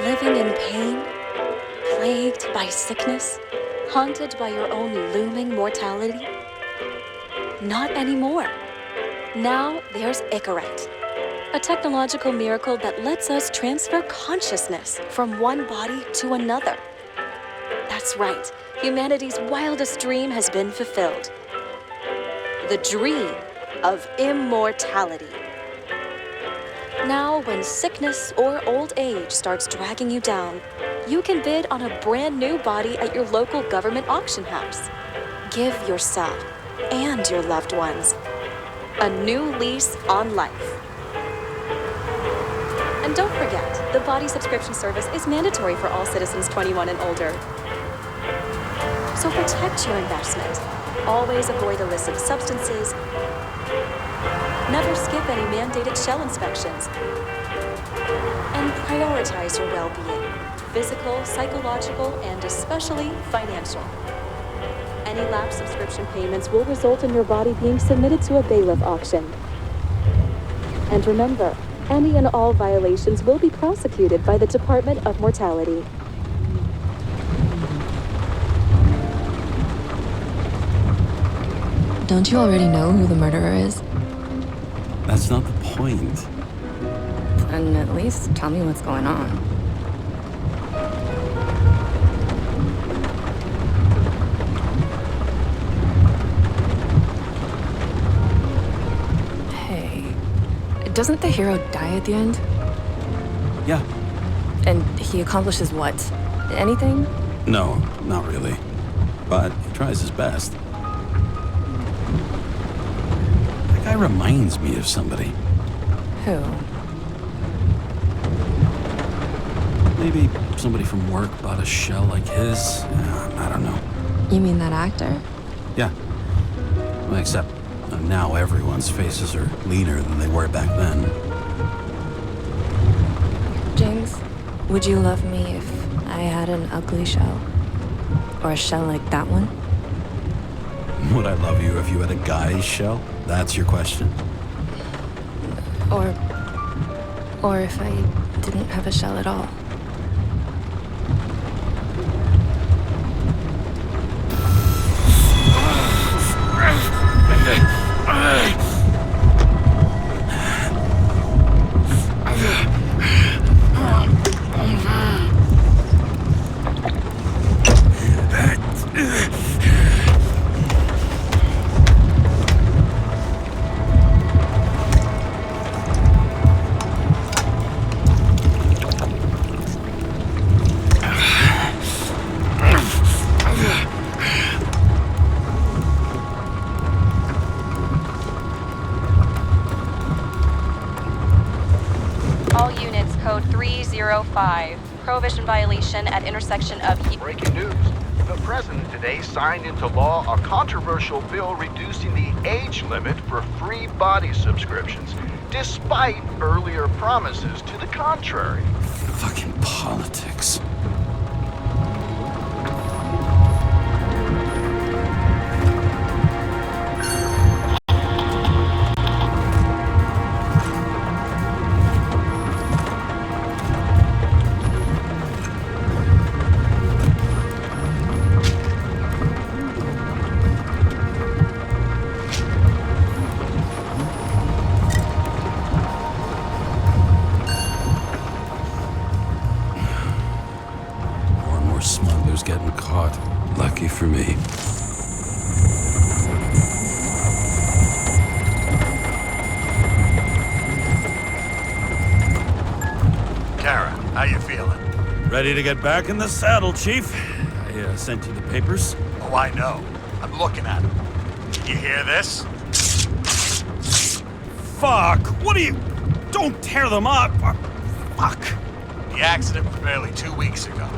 Living in pain, plagued by sickness, haunted by your own looming mortality? Not anymore. Now there's Icarite, a technological miracle that lets us transfer consciousness from one body to another. That's right, humanity's wildest dream has been fulfilled. The dream of immortality. Now, when sickness or old age starts dragging you down, you can bid on a brand new body at your local government auction house. Give yourself and your loved ones a new lease on life. And don't forget, the body subscription service is mandatory for all citizens 21 and older. So protect your investment. Always avoid illicit substances. Never skip any mandated shell inspections. And prioritize your well-being, physical, psychological, and especially financial. Any lapsed subscription payments will result in your body being submitted to a bailiff auction. And remember, any and all violations will be prosecuted by the Department of Mortality. Don't you already know who the murderer is? That's not the point. And at least tell me what's going on. Hey, doesn't the hero die at the end? Yeah. And he accomplishes what? Anything? No, not really. But he tries his best. That guy reminds me of somebody. Who? Maybe somebody from work bought a shell like his. I don't know. You mean that actor? Yeah. Well, except now everyone's faces are leaner than they were back then. James, would you love me if I had an ugly shell? Or a shell like that one? Would I love you if you had a guy's shell? That's your question? Or if I didn't have a shell at all? Prohibition violation at intersection of... Breaking news. The president today signed into law a controversial bill reducing the age limit for free body subscriptions, despite earlier promises to the contrary. Fucking politics. Getting caught. Lucky for me. Kara, how you feeling? Ready to get back in the saddle, Chief. I sent you the papers. Oh, I know. I'm looking at them. You hear this? Fuck! What are you... Don't tear them up! Fuck! The accident was barely 2 weeks ago.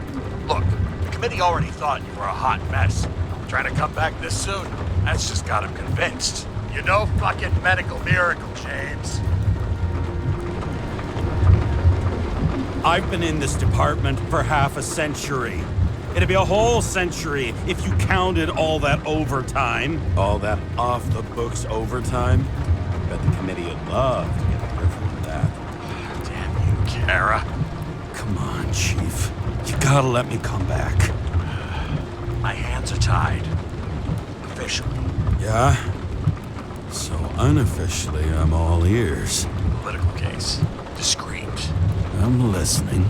Look, the committee already thought you were a hot mess. Trying to come back this soon, that's just got them convinced. You're no fucking medical miracle, James. I've been in this department for half a century. It'd be a whole century if you counted all that overtime. All that off-the-books overtime? Bet the committee would love to get a riff with that. Damn you, Kara. Come on, Chief. You gotta let me come back. My hands are tied. Officially. Yeah? So unofficially, I'm all ears. Political case. Discreet. I'm listening.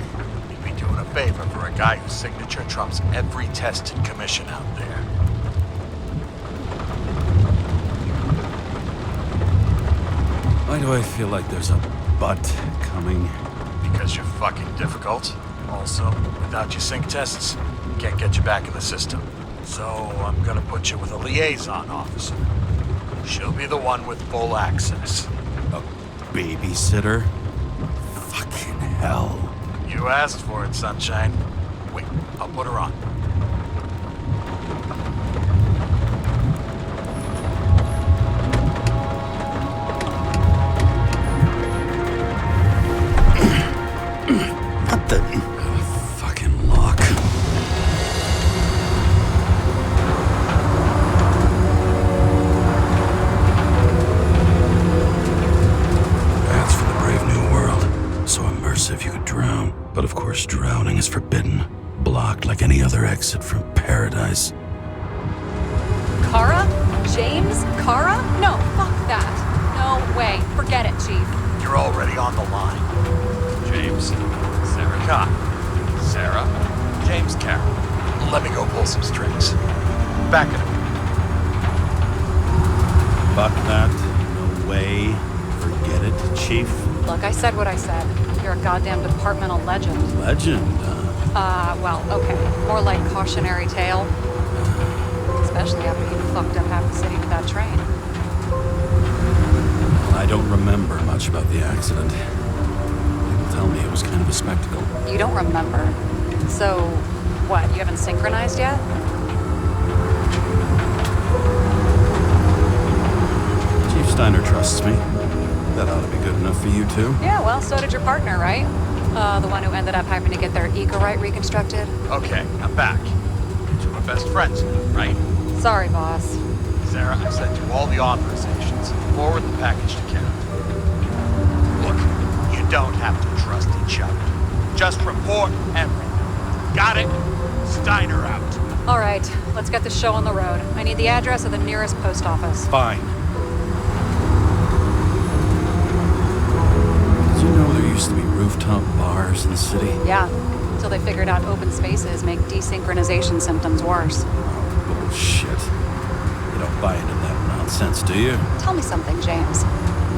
You'd be doing a favor for a guy whose signature trumps every tested commission out there. Why do I feel like there's a but coming? Because you're fucking difficult. Also, without your sync tests, can't get you back in the system. So I'm gonna put you with a liaison officer. She'll be the one with full access. A babysitter? Fucking hell. You asked for it, sunshine. Wait, I'll put her on. What the... fucking lock. That's for the brave new world. So immersive you could drown. But of course drowning is forbidden. Blocked like any other exit from paradise. Kara? James? Kara? No, fuck that. No way. Forget it, Chief. You're already on the line. James, Sarah Cott. Sarah, James Carroll. Let me go pull some strings. Back in a minute. Fuck that. No way. Forget it, Chief. Look, I said what I said. You're a goddamn departmental legend. Legend, Well, okay. More like cautionary tale. Especially after you fucked up half the city with that train. I don't remember much about the accident. People tell me it was kind of a spectacle. You don't remember. So, what, you haven't synchronized yet? Chief Steiner trusts me. That ought to be good enough for you too. Yeah, well, so did your partner, right? The one who ended up having to get their eco-right reconstructed. Okay, I'm back. You two are best friends now, right? Sorry, boss. Sarah, I sent you all the authorizations. Forward the package to Kara. Look, you don't have to trust each other. Just report everything. Got it? Steiner out. All right, let's get the show on the road. I need the address of the nearest post office. Fine. Did you know there used to be rooftop bars in the city? Yeah, until they figured out open spaces make desynchronization symptoms worse. Bullshit. You don't buy into that nonsense, do you? Tell me something, James.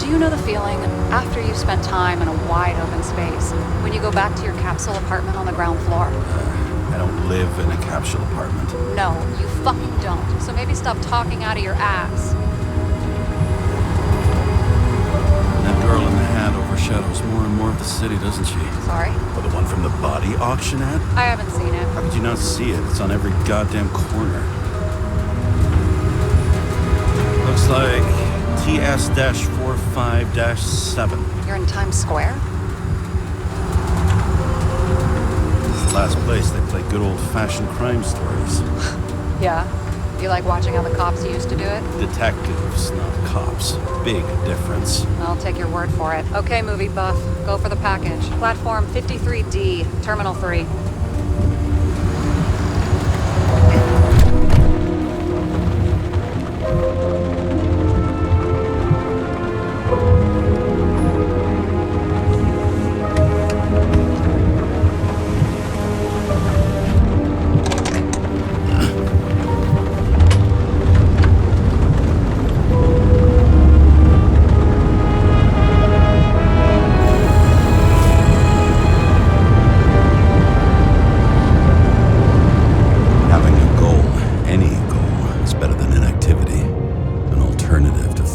Do you know the feeling after you've spent time in a wide open space, when you go back to your capsule apartment on the ground floor? I don't live in a capsule apartment. No, you fucking don't. So maybe stop talking out of your ass. That girl in the hat overshadows more and more of the city, doesn't she? Sorry? Or the one from the body auction ad? I haven't seen it. How could you not see it? It's on every goddamn corner. Looks like TS-45-7. You're in Times Square? It's the last place they play good old-fashioned crime stories. Yeah. You like watching how the cops used to do it? Detectives, not cops. Big difference. I'll take your word for it. Okay, movie buff. Go for the package. Platform 53D, Terminal 3.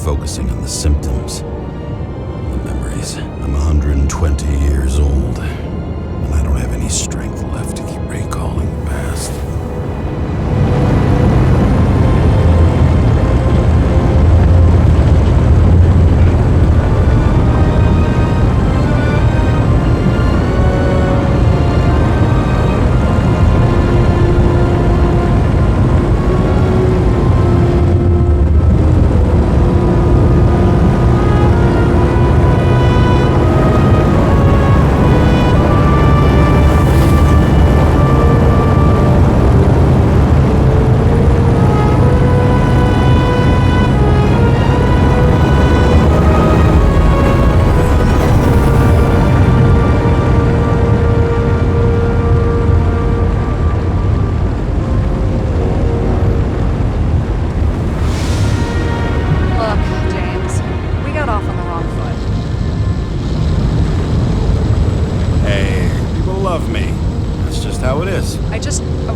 Focusing on the symptoms, the memories. I'm 120 years old, and I don't have any strength left to keep recalling the past.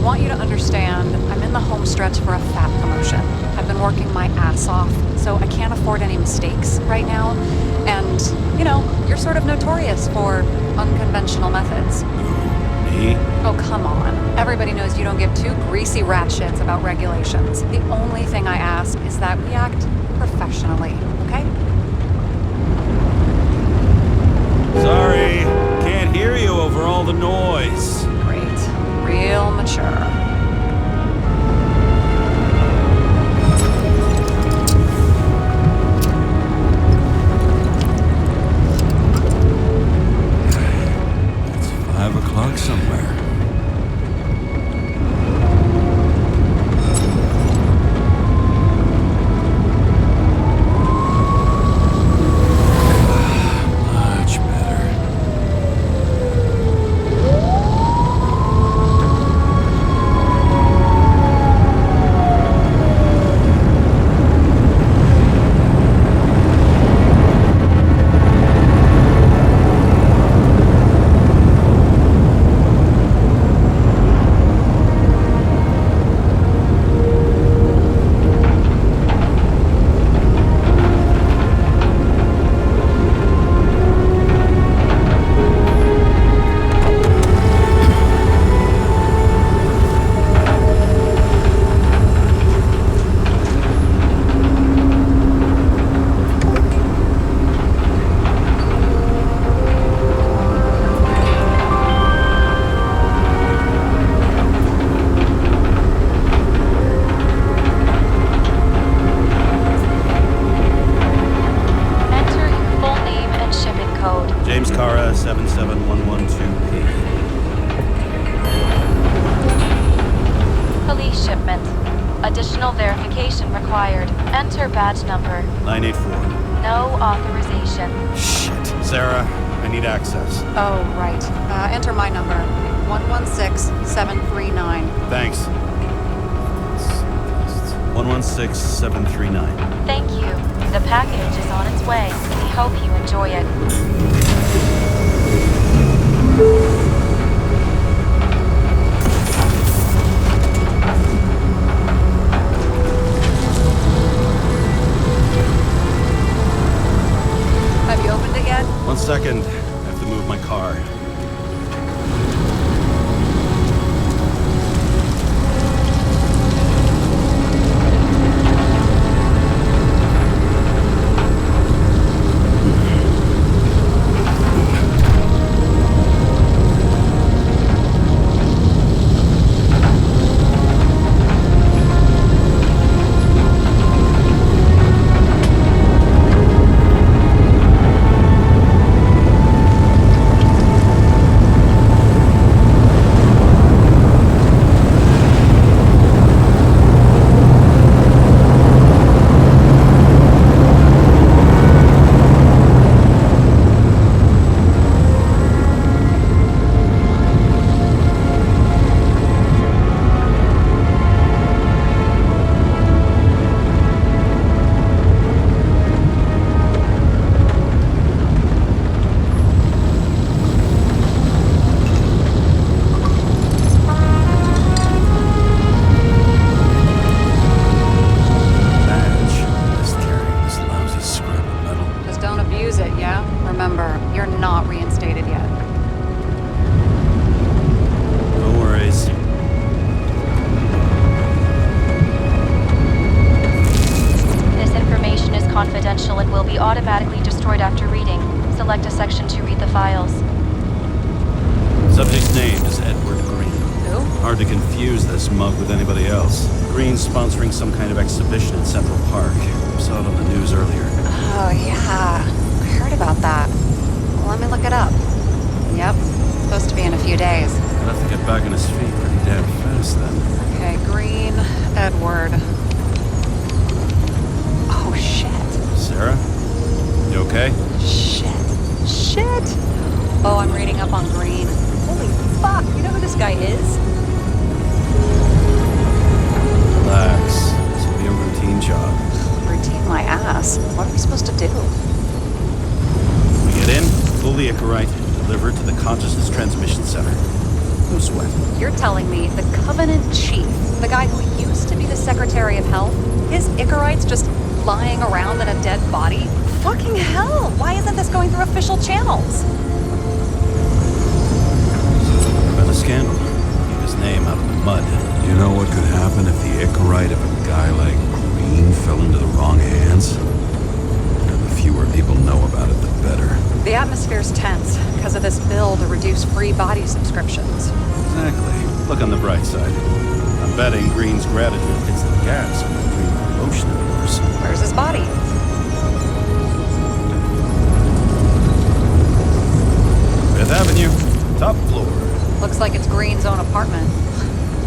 want you to understand, I'm in the home stretch for a fat promotion. I've been working my ass off, so I can't afford any mistakes right now. And, you know, you're sort of notorious for unconventional methods. Me? Oh, come on. Everybody knows you don't give two greasy rat shits about regulations. The only thing I ask is that we act professionally, okay? Sorry, can't hear you over all the noise. Great. Real mature. It's 5 o'clock somewhere. Much better. Enter your full name and shipping code. James Cara, 77112P. Police shipment. Additional verification required. Enter badge number. 984. No authorization. Shit. Sarah, I need access. Oh, right. Enter my number. 116739. Thanks. 116739. Thank you. The package is on its way. We hope you enjoy it. Have you opened it yet? 1 second. I have to move my car. confidential and will be automatically destroyed after reading. Select a section to read the files. Subject's name is Edward Green. Who? Hard to confuse this mug with anybody else. Green's sponsoring some kind of exhibition in Central Park. Saw it on the news earlier. Oh, yeah. I heard about that. Well, let me look it up. Yep. Supposed to be in a few days. I'll have to get back on his feet pretty damn fast then. Okay, Green, Edward. Oh, shit. Sarah? You okay? Shit. Oh, I'm reading up on Green. Holy fuck, you know who this guy is? Relax. This will be a routine job. Routine my ass. What are we supposed to do? We get in, pull the Icarite, and deliver it to the Consciousness Transmission Center. No sweat. You're telling me the Covenant Chief, the guy who used to be the Secretary of Health, his Icarites just lying around in a dead body? Fucking hell! Why isn't this going through official channels? Been a scandal. Keep his name out of the mud. You know what could happen if the Icarite of a guy like Green fell into the wrong hands? And the fewer people know about it, the better. The atmosphere's tense because of this bill to reduce free body subscriptions. Exactly. Look on the bright side. I'm betting Green's gratitude hits the gas when the Green promotion occurs. Where's his body? Fifth Avenue, top floor. Looks like it's Green's own apartment.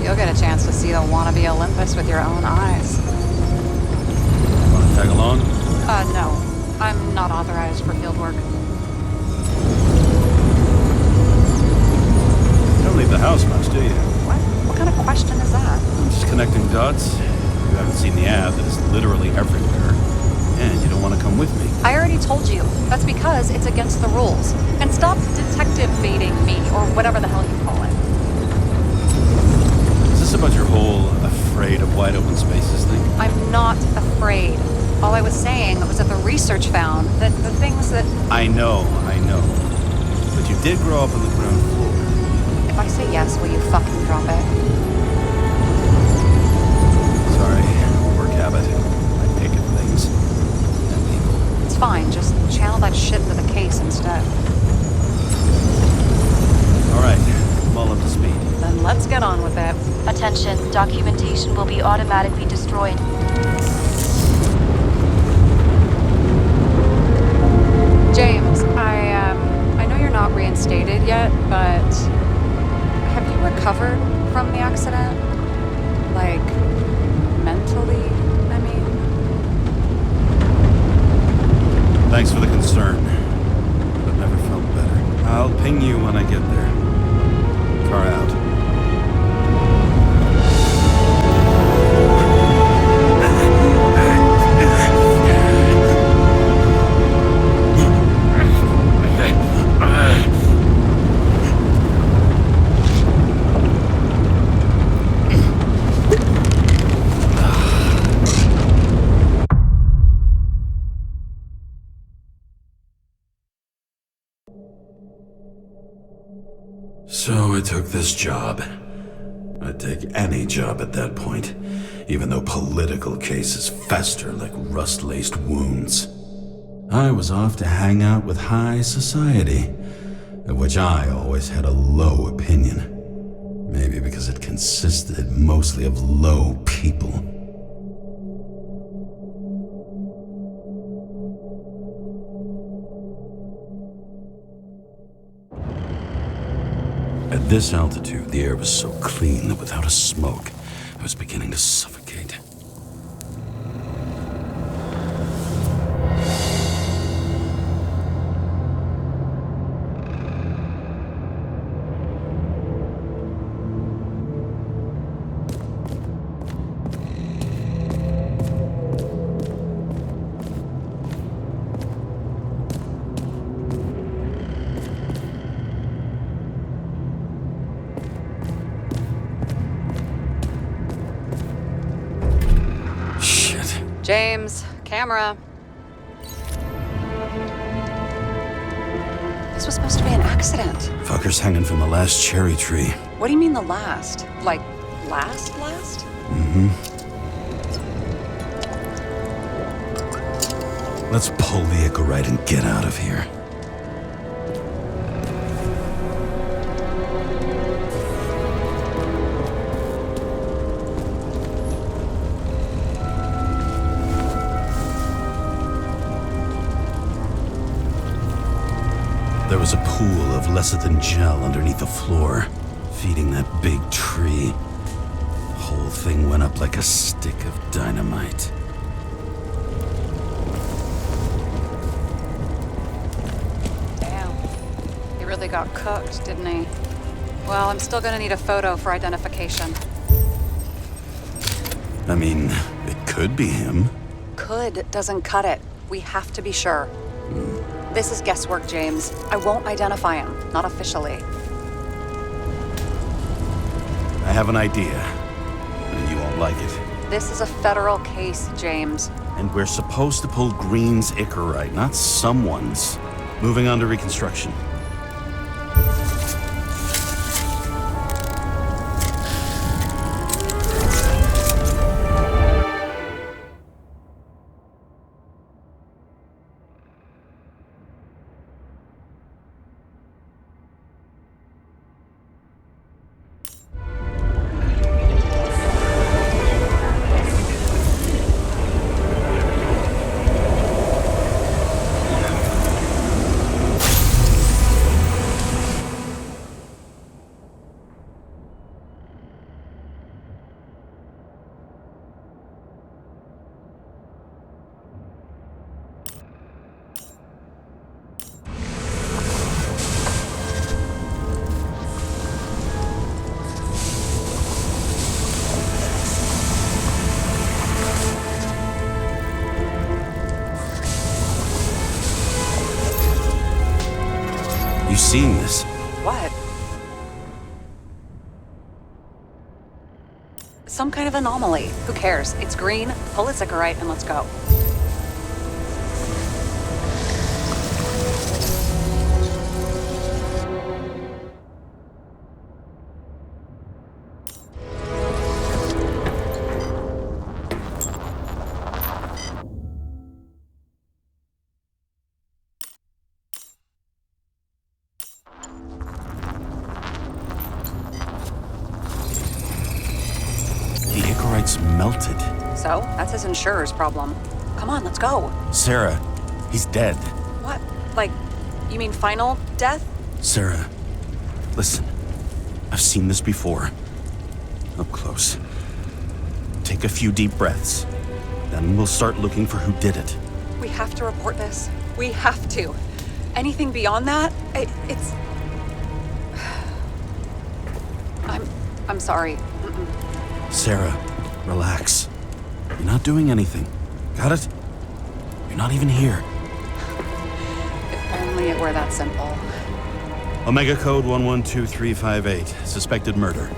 You'll get a chance to see the wannabe Olympus with your own eyes. Wanna tag along? No. I'm not authorized for field work. You don't leave the house much, do you? What? What kind of question is that? I'm just connecting dots. You haven't seen the ad that is literally everywhere. And you don't want to come with me. I already told you. That's because it's against the rules. And stop detective baiting me, or whatever the hell you call it. Is this about your whole afraid of wide open spaces thing? I'm not afraid. All I was saying was that the research found that the things that... I know. But you did grow up on the ground floor. If I say yes, will you fucking drop it? Sorry, work habit. I pick at things. And people. It's fine, just channel that shit into the case instead. Alright, I'm all up to speed. Then let's get on with it. Attention, documentation will be automatically destroyed. James, I know you're not reinstated yet, but have you recovered from the accident? Like, mentally, I mean? Thanks for the concern. But never felt better. I'll ping you when I get there. Car out. So I took this job. I'd take any job at that point, even though political cases fester like rust-laced wounds. I was off to hang out with high society, of which I always had a low opinion. Maybe because it consisted mostly of low people. At this altitude, the air was so clean that without a smoke, I was beginning to suffocate. James, camera. This was supposed to be an accident. Fuckers hanging from the last cherry tree. What do you mean the last? Like, last? Mm-hmm. Let's pull the Icarite and get out of here. There was a pool of lecithin gel underneath the floor, feeding that big tree. The whole thing went up like a stick of dynamite. Damn. He really got cooked, didn't he? Well, I'm still gonna need a photo for identification. I mean, it could be him. Could doesn't cut it. We have to be sure. This is guesswork, James. I won't identify him, not officially. I have an idea, and you won't like it. This is a federal case, James. And we're supposed to pull Green's Icarite, not someone's. Moving on to reconstruction. You seen this? What? Some kind of anomaly. Who cares? It's green, pull its Icarite, and let's go. It's melted. So, that's his insurer's problem. Come on, let's go. Sarah, he's dead. What? Like, you mean final death? Sarah, listen. I've seen this before. Up close. Take a few deep breaths. Then we'll start looking for who did it. We have to report this. We have to. Anything beyond that, it's... I'm sorry. Sarah, relax. You're not doing anything. Got it? You're not even here. If only it were that simple. Omega code 112358. Suspected murder.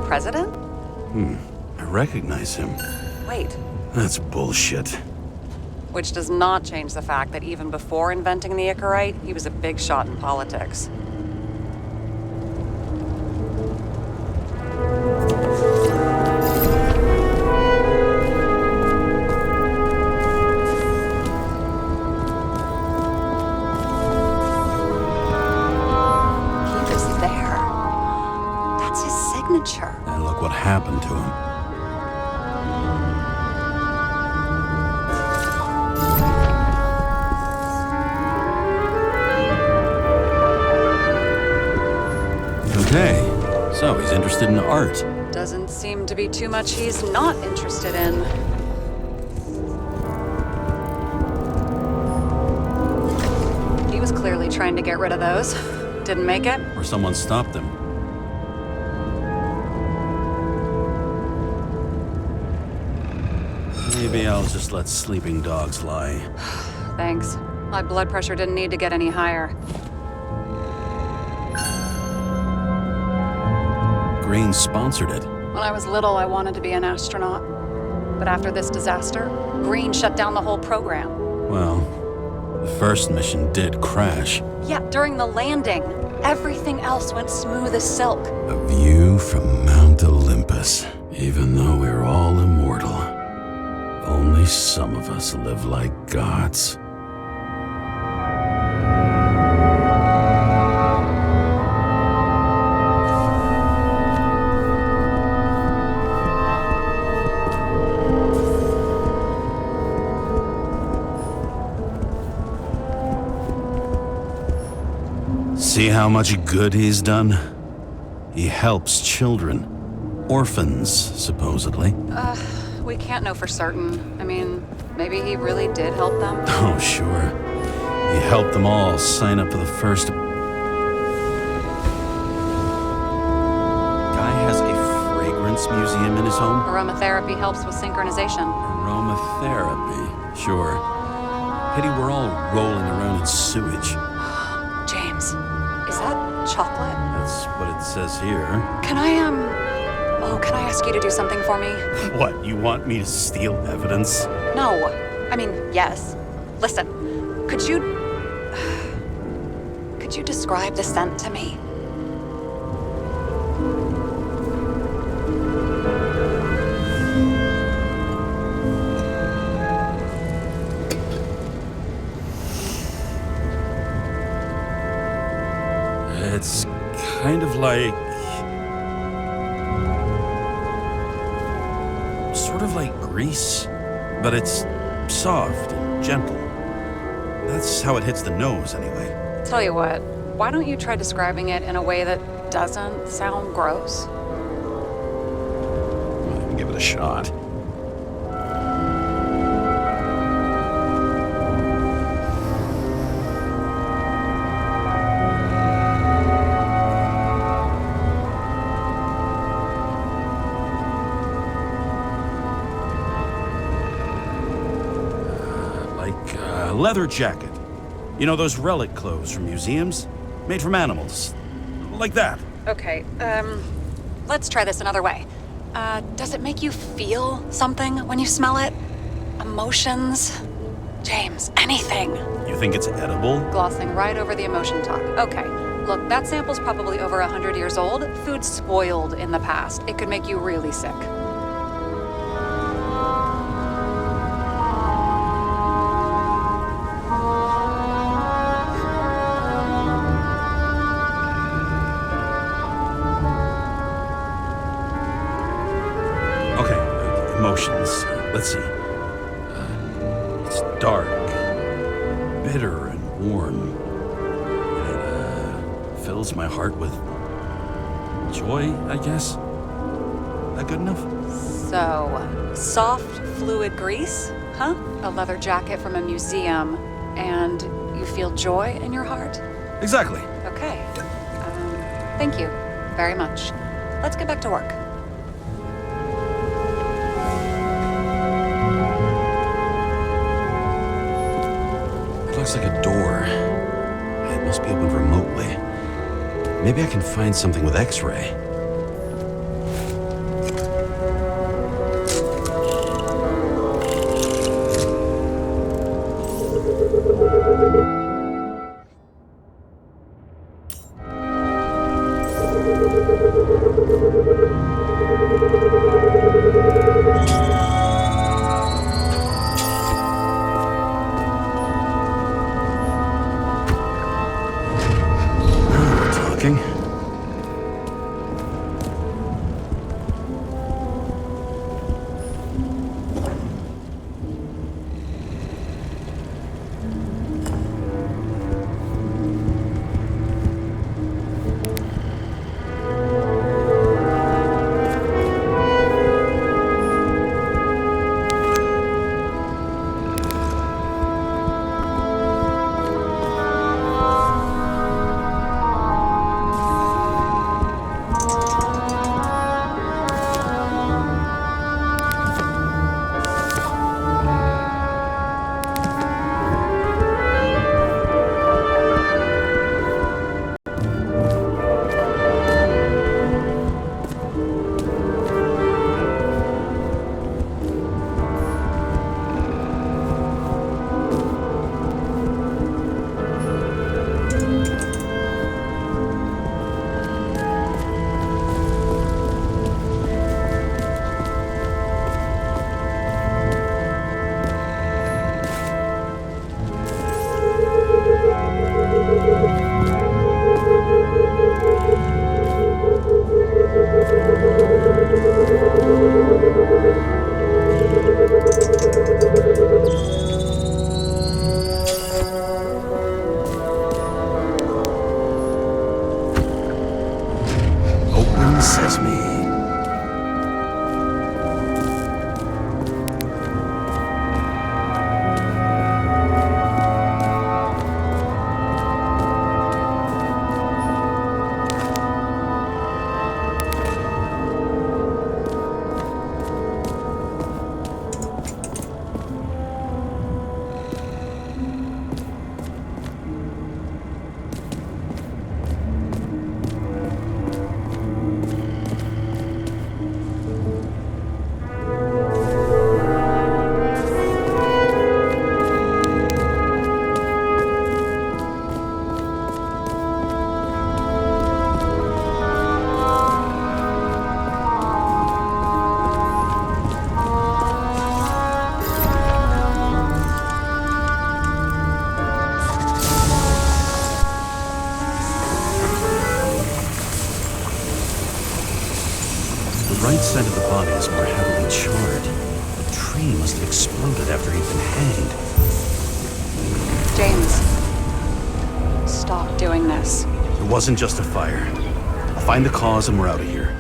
President? I recognize him. Wait. That's bullshit. Which does not change the fact that even before inventing the Icarite, he was a big shot in politics. He was there. That's his signature. And look what happened to him. Okay, so he's interested in art. Doesn't seem to be too much he's not interested in. He was clearly trying to get rid of those. Didn't make it. Or someone stopped him. Maybe I'll just let sleeping dogs lie. Thanks. My blood pressure didn't need to get any higher. Green sponsored it. When I was little, I wanted to be an astronaut. But after this disaster, Green shut down the whole program. Well, the first mission did crash. Yeah, during the landing, everything else went smooth as silk. A view from Mount Olympus. Even though we're all immortal, only some of us live like gods. See how much good he's done? He helps children. Orphans, supposedly. We can't know for certain. I mean, maybe he really did help them. Oh, sure. He helped them all sign up for the first... Guy has a fragrance museum in his home? Aromatherapy helps with synchronization. Aromatherapy, sure. Pity we're all rolling around in sewage. James, is that chocolate? That's what it says here. Can I ask you to do something for me? What, you want me to steal evidence? No. I mean, yes. Listen, could you describe the scent to me? It's kind of like... sort of like grease, but it's soft and gentle. That's how it hits the nose, anyway. Tell you what, why don't you try describing it in a way that doesn't sound gross? I can give it a shot. Leather jacket. You know those relic clothes from museums? Made from animals. Like that. Okay, let's try this another way. Does it make you feel something when you smell it? Emotions? James, anything. You think it's edible? Glossing right over the emotion talk. Okay, look, that sample's probably over 100 years old. Food spoiled in the past. It could make you really sick. Emotions. Let's see. It's dark, bitter, and warm. It fills my heart with joy, I guess. That good enough? So, soft fluid grease, huh? A leather jacket from a museum, and you feel joy in your heart? Exactly. Okay. Thank you very much. Let's get back to work. Looks like a door. It must be opened remotely. Maybe I can find something with X-ray. exploded after he'd been hanged. James, stop doing this. It wasn't just a fire. I'll find the cause and we're out of here.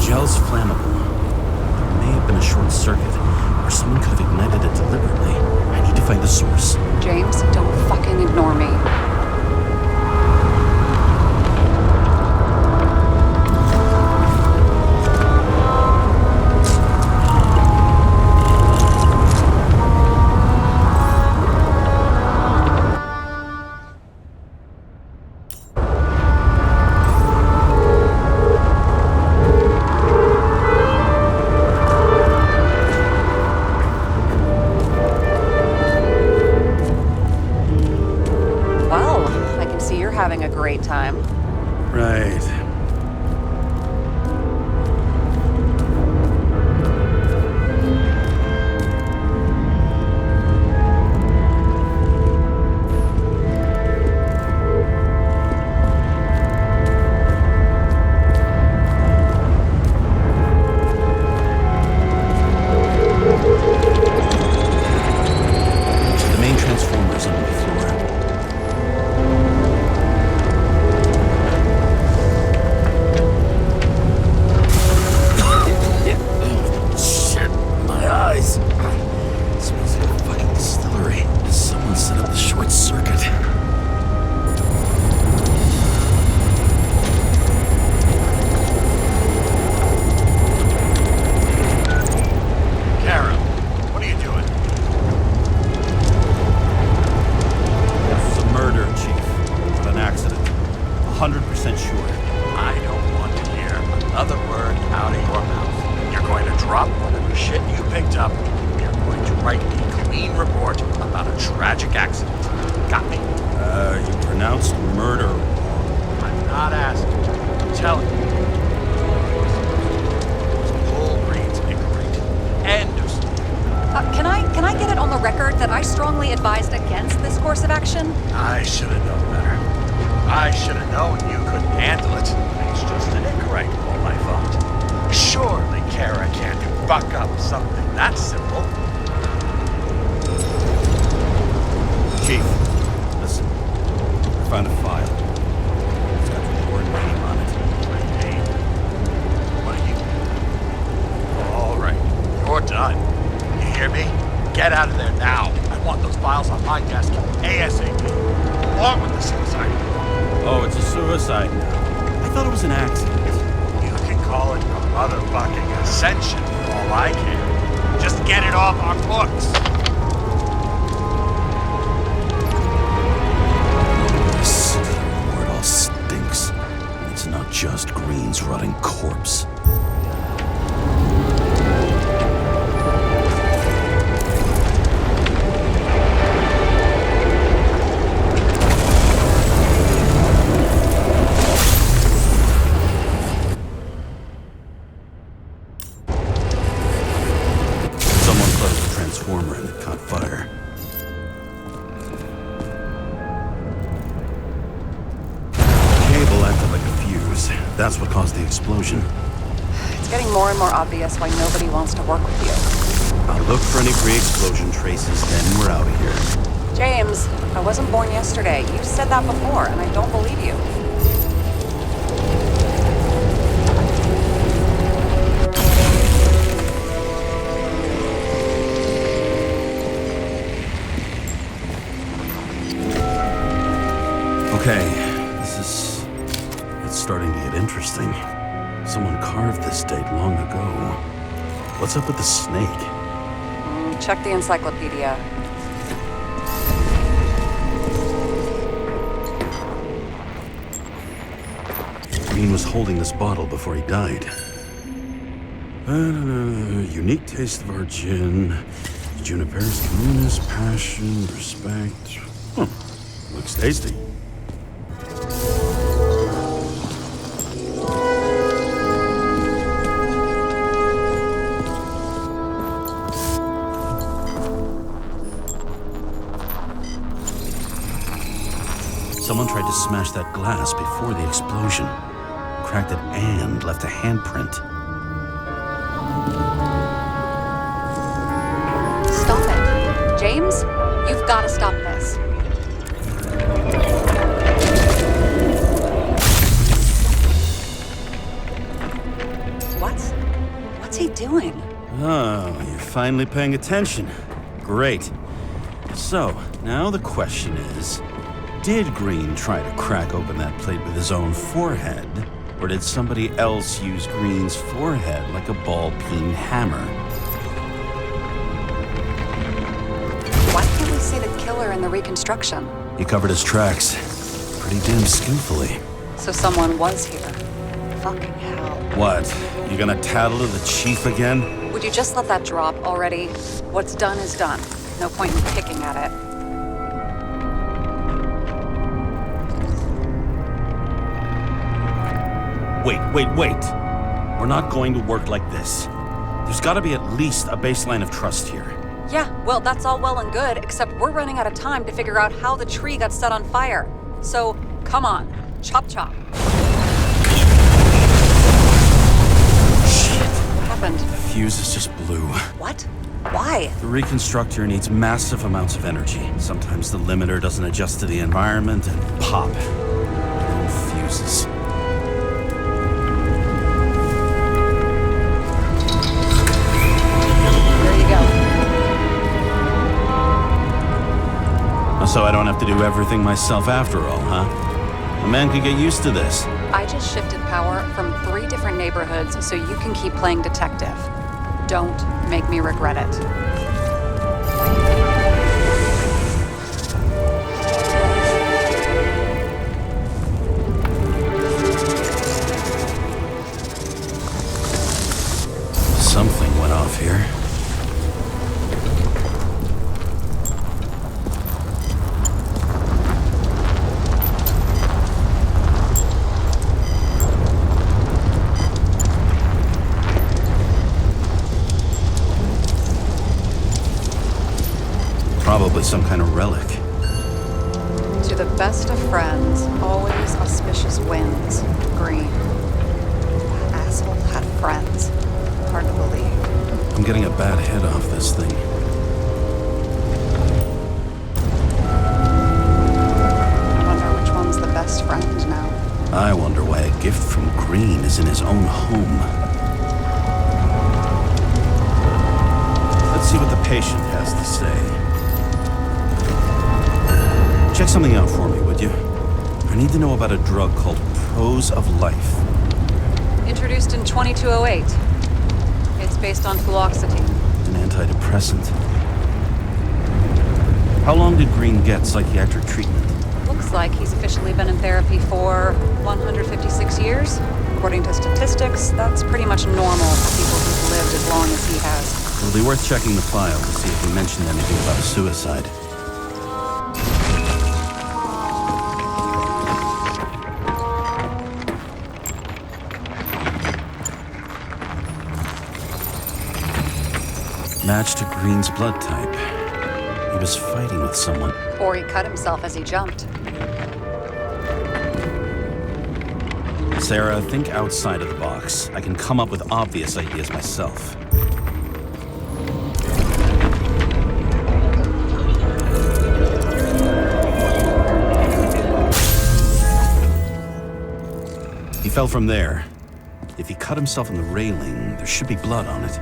Gel's flammable. There may have been a short circuit, or someone could have ignited it deliberately. I need to find the source. James, don't fucking ignore me. Having a great time. Right. The main transformer is on the floor. Can I get it on the record that I strongly advised against this course of action? I should have known better. I should have known you couldn't handle it. It's just an incorrect call, I thought. Surely Kara can't buck up something that simple. Chief, listen. I found a file. It's got your name on it. My name? What are you? All right, you're done. You hear me? Get out of there now. I want those files on my desk ASAP, along with the suicide. Oh, it's a suicide now. I thought it was an accident. You can call it a motherfucking ascension for all I care. Just get it off our books. This where it all stinks. And it's not just Green's rotting corpse. Transformer and it caught fire. Cable acted like a fuse. That's what caused the explosion. It's getting more and more obvious why nobody wants to work with you. I'll look for any pre-explosion traces, then we're out of here. James, I wasn't born yesterday. You've said that before, and I don't believe you. long ago. What's up with the snake? Check the encyclopedia. Green was holding this bottle before he died. Unique taste of our gin. Juniper's communis, passion, respect. Looks tasty. Someone tried to smash that glass before the explosion. Cracked it and left a handprint. Stop it. James, you've got to stop this. What's he doing? Oh, you're finally paying attention. Great. So, now the question is, did Green try to crack open that plate with his own forehead? Or did somebody else use Green's forehead like a ball-peen hammer? Why can't we see the killer in the reconstruction? He covered his tracks pretty damn skillfully. So someone was here. Fucking hell. What? You gonna tattle to the chief again? Would you just let that drop already? What's done is done. No point in picking at it. Wait. We're not going to work like this. There's gotta be at least a baseline of trust here. Yeah, well, that's all well and good, except we're running out of time to figure out how the tree got set on fire. So, come on. Chop chop. Shit. What happened? The fuses just blew. What? Why? The reconstructor needs massive amounts of energy. Sometimes the limiter doesn't adjust to the environment and pop. No fuses. So I don't have to do everything myself after all, huh? A man could get used to this. I just shifted power from 3 different neighborhoods so you can keep playing detective. Don't make me regret it. Something went off here. Probably some kind of relic. To the best of friends, always auspicious winds. Green. That asshole had friends. Hard to believe. I'm getting a bad head off this thing. I wonder which one's the best friend now. I wonder why a gift from Green is in his own home. Let's see what the patient has to say. Check something out for me, would you? I need to know about a drug called Prose of Life. Introduced in 2208. It's based on fluoxetine. An antidepressant. How long did Green get psychiatric treatment? Looks like he's officially been in therapy for 156 years. According to statistics, that's pretty much normal for people who've lived as long as he has. It'll be worth checking the file to see if he mentioned anything about a suicide. Matched to Green's blood type. He was fighting with someone. Or he cut himself as he jumped. Sarah, think outside of the box. I can come up with obvious ideas myself. He fell from there. If he cut himself on the railing, there should be blood on it.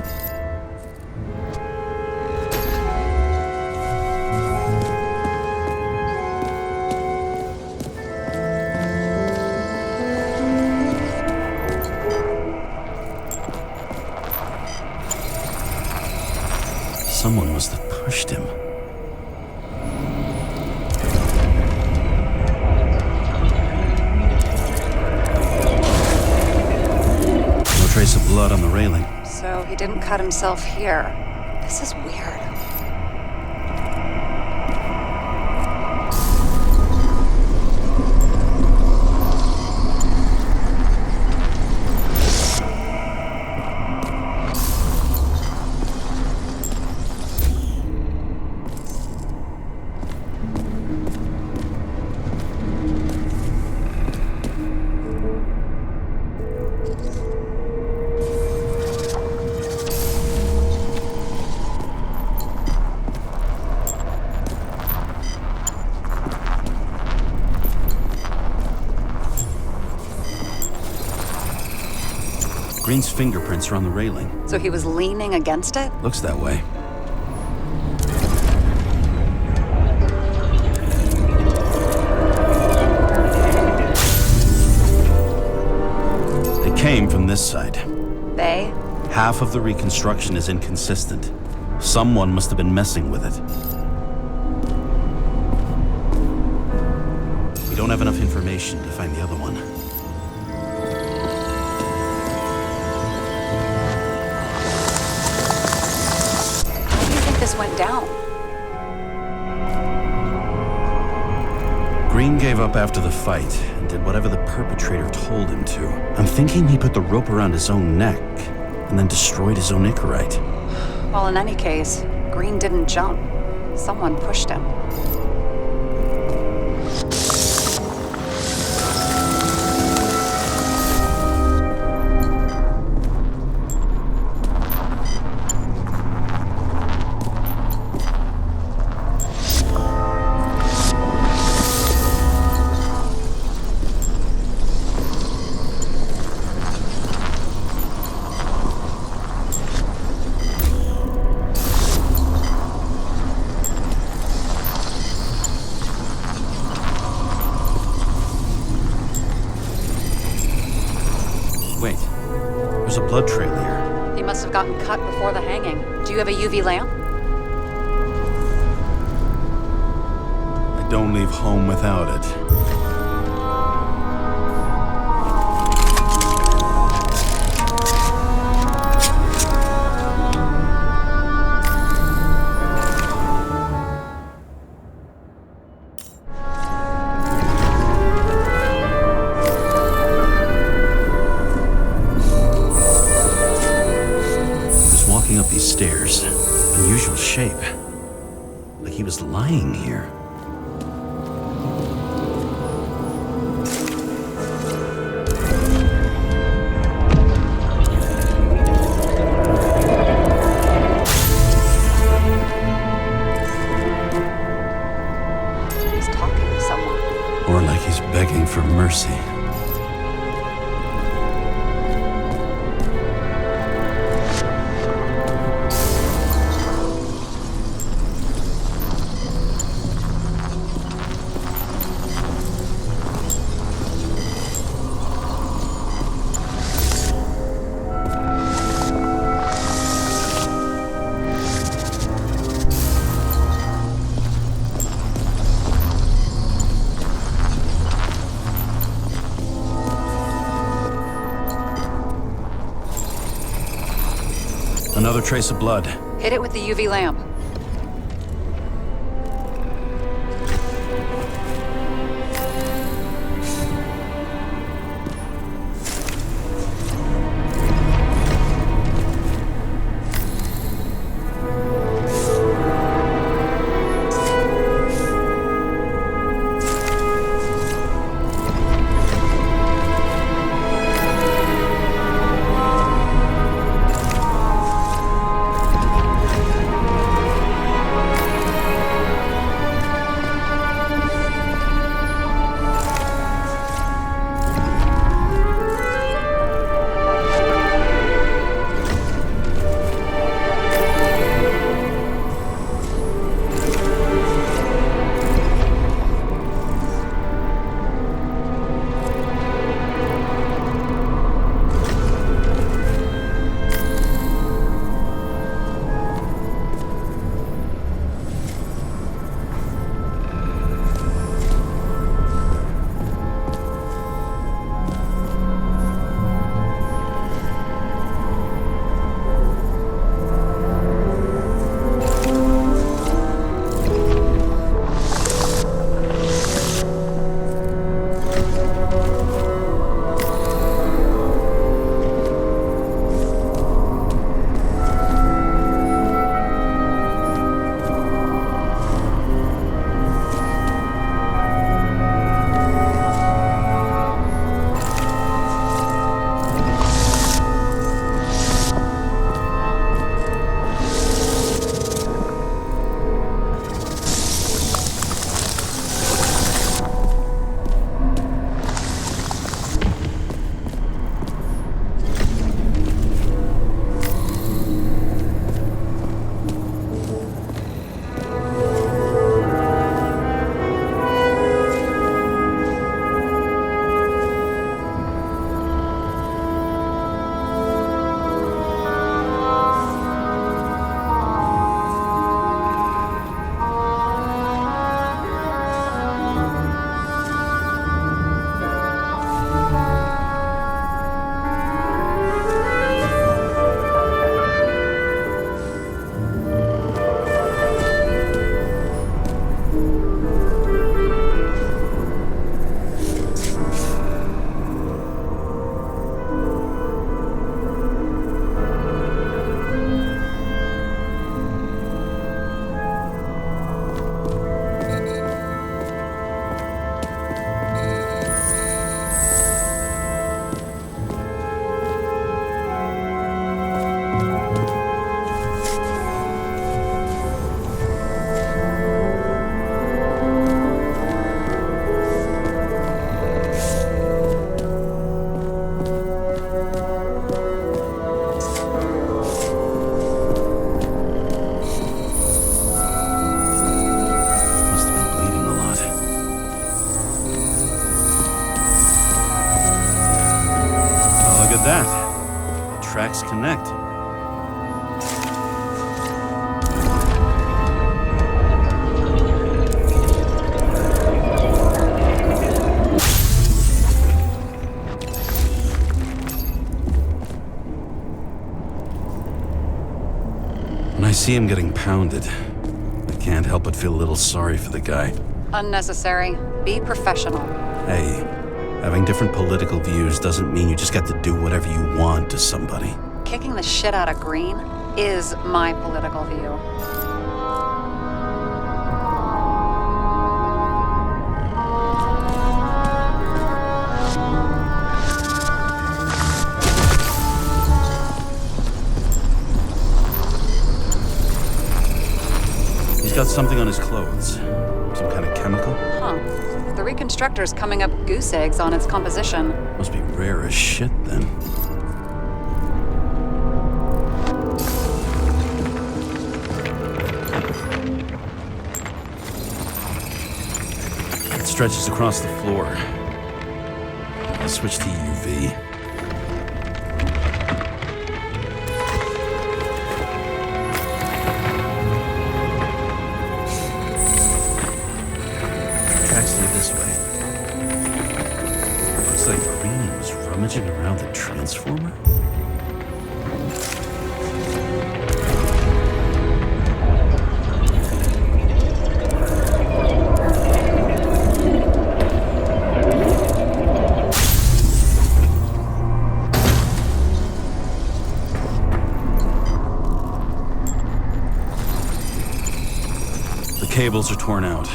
someone must have pushed him. No trace of blood on the railing. So he didn't cut himself here. This is weird. Green's fingerprints are on the railing. So he was leaning against it? Looks that way. They came from this side. They? Half of the reconstruction is inconsistent. Someone must have been messing with it. We don't have enough information to find the other one. This went down. Green gave up after the fight and did whatever the perpetrator told him to. I'm thinking he put the rope around his own neck and then destroyed his own Icarite. Well, in any case, Green didn't jump. Someone pushed him. Wait, there's a blood trail here. He must have gotten cut before the hanging. Do you have a UV lamp? I don't leave home without it. Up these stairs. Unusual shape. Like he was lying here. He's talking to someone. Or like he's begging for mercy. Another trace of blood. Hit it with the UV lamp. connect. When I see him getting pounded, I can't help but feel a little sorry for the guy. Unnecessary. Be professional. Hey, having different political views doesn't mean you just get to do whatever you want to somebody. Kicking the shit out of Green is my political view. He's got something on his clothes. Some kind of chemical? Huh. The reconstructor's coming up goose eggs on its composition. Must be rare as shit, then. It stretches across the floor. I'll switch to UV. Tracks lead this way. Looks like Green was rummaging around the transformer. The cables are torn out.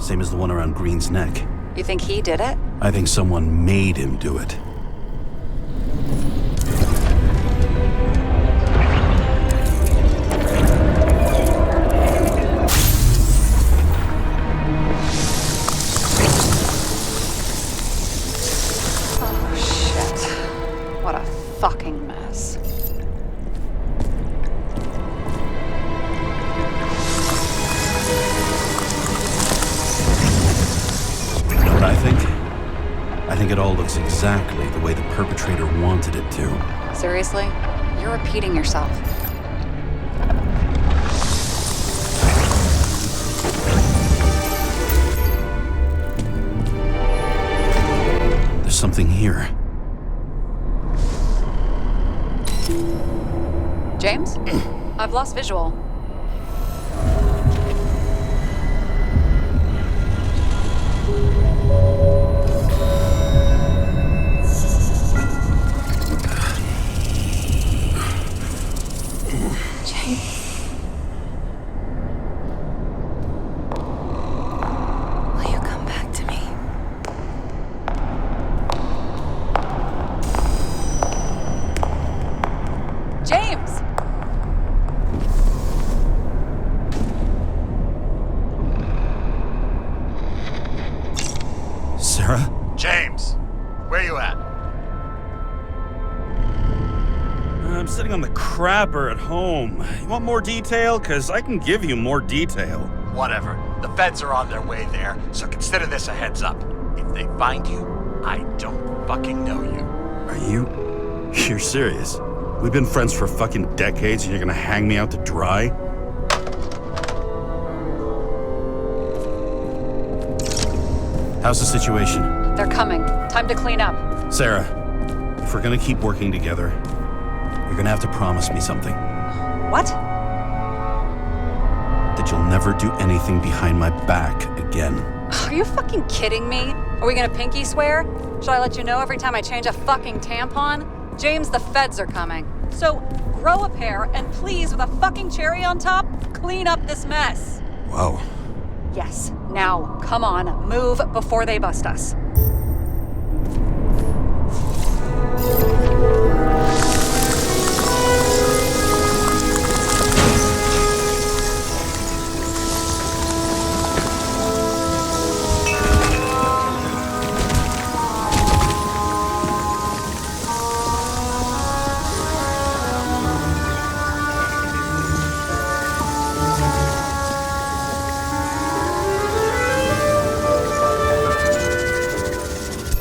Same as the one around Green's neck. You think he did it? I think someone made him do it. Oh, shit. What a fucking mess. I think it all looks exactly the way the perpetrator wanted it to. Seriously? You're repeating yourself. There's something here. James? I've lost visual. Will you come back to me? James! Sarah? James, where you at? I'm sitting on the crapper at home. You want more detail? Because I can give you more detail. Whatever. The feds are on their way there, so consider this a heads up. If they find you, I don't fucking know you. Are you? You're serious? We've been friends for fucking decades and you're gonna hang me out to dry? How's the situation? They're coming. Time to clean up. Sarah, if we're gonna keep working together, you're gonna have to promise me something. What? That you'll never do anything behind my back again. Are you fucking kidding me? Are we gonna pinky swear? Should I let you know every time I change a fucking tampon? James, the feds are coming. So grow a pair and please, with a fucking cherry on top, clean up this mess. Whoa. Yes. Now, come on, move before they bust us.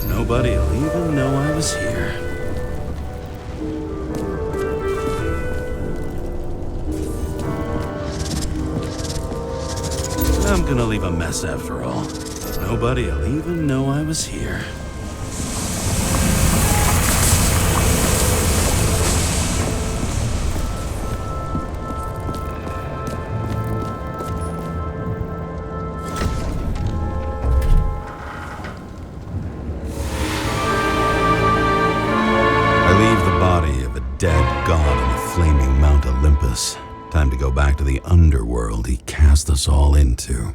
Nobody'll even know I was here. gonna leave a mess after all. Nobody'll even know I was here. Dead god on the flaming Mount Olympus. Time to go back to the underworld he cast us all into.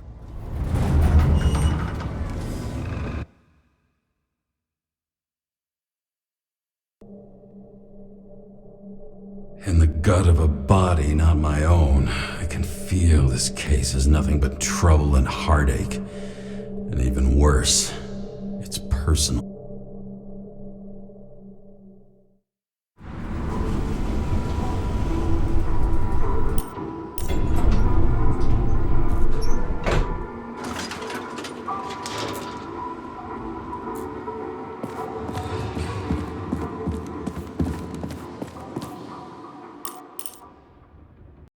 In the gut of a body not my own, I can feel this case is nothing but trouble and heartache. And even worse, it's personal.